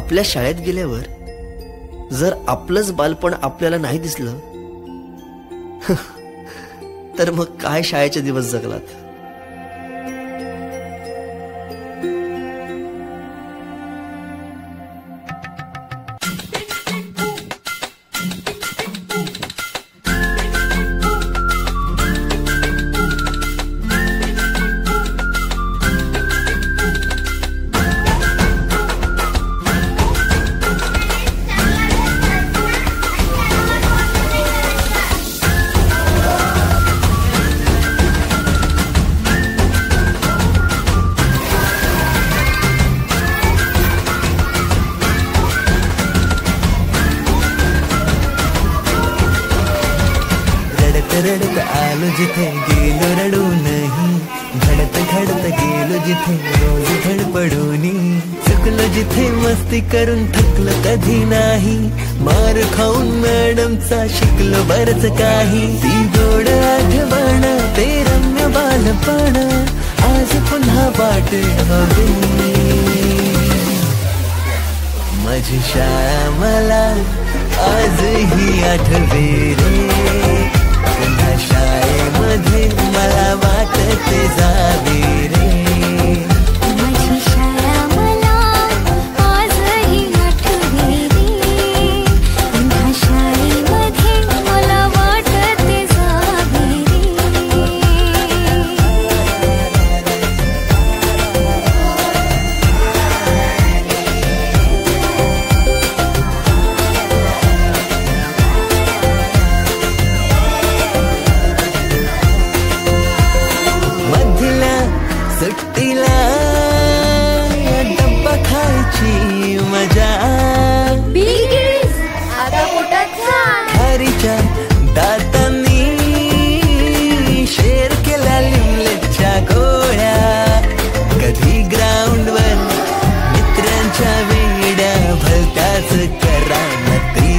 आपल्या शाळेत गेल्यावर जर आपलंच बालपण आपल्याला नाही दिसलं तर मग काय शाळेचे दिवस जगलात. रडत आलो जिथे गेलो रडू नाही, घडत घडत गेलो जिथे रोज धडपडूनी, चुकलो जिथे मस्ती करून थकलो कधी नाही, मार खाऊन मॅडमचा शिकलो बरच काही. ती गोड आठवण ते रम्य बालपण आज पुन्हा वाट हवी. माझी शाळा मला आजही आठवे रे, पुन्हा शाळेमध्ये मला वाटते जावे रे. माझी शाळा मला आजही आठवे रे, पुन्हा शाळेमध्ये मला वाटते जावे रे. सुट्टीला डब्बा खायची मजा, आता पोटात खारीच्या दातांनी शेर केला लिमलेटच्या गोळ्या, कधी ग्राउंडवर मित्रांच्या वेड्या भलत्याच करामती.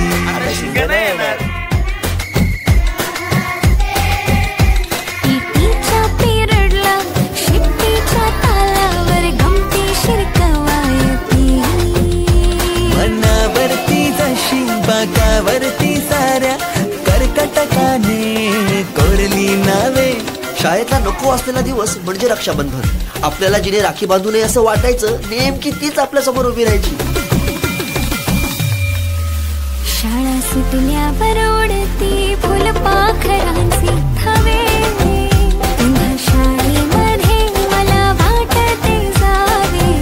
बागावरती साऱ्या कर्कटकाने कोरली नावे. शाळेतला नको असलेला दिवस म्हणजे रक्षाबंधन. आपल्याला जिने राखी बांधू नये असं वाटायचं, नेमकी तीच आपल्या समोर उभी राहायची. शाळा सुटल्यावर ओढती फुलपाखरांची थवे, पुन्हा शाळेमध्ये मला वाटते जावे.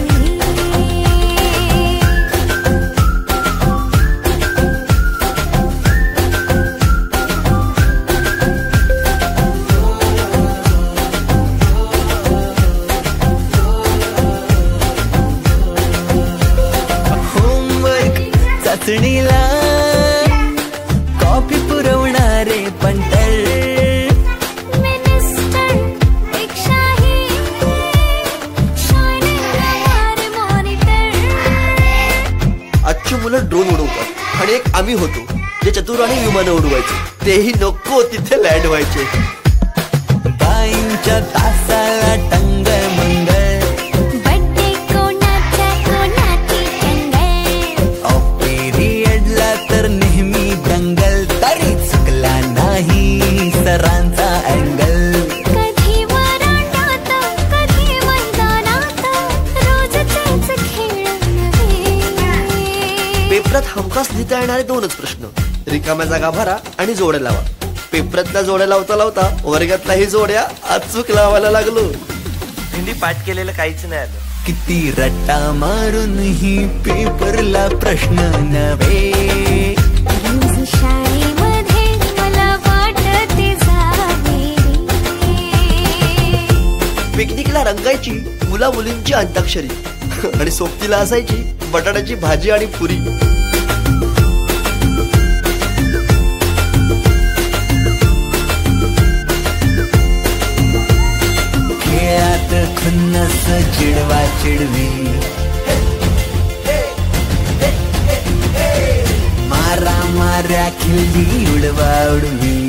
चाचणीला कॉफी पुरवणारे पंटर, आजची मुलं ड्रोन उडवतात आणि एक आम्ही होतो जे चतुराने विमानं उडवायचे, तेही नको तिथे लँड व्हायचे. बाईंच्या तासाला टंग मंगळ, सरांचा अँगल, कधी वरांड्यात कधी मैदानात, रोज तेच खेळ नव्हे. पेपरात हमखास लिहिता येणारे दोनच प्रश्न, रिकाम्या जागा भरा आणि जोड्या लावा. पेपरातल्या जोड्या लावता लावता वर्गातल्याही जोड्या अचूक लावायला लागलो. हिंदी पाठ केलेलं काहीच नाही आलं. किती रट्टा मारून ही पेपरला प्रश्न नव्हे. रोज शाळेमध्ये मला वाटते जावे. पिकनिकला रंगायची मुला मुलींची अंताक्षरी आणि सोबतीला असायची बटाट्याची भाजी आणि पुरी. खेळात खुन्नस चिडवा चिडवी, मारा माऱ्या खिल्ली उडवा उडवी.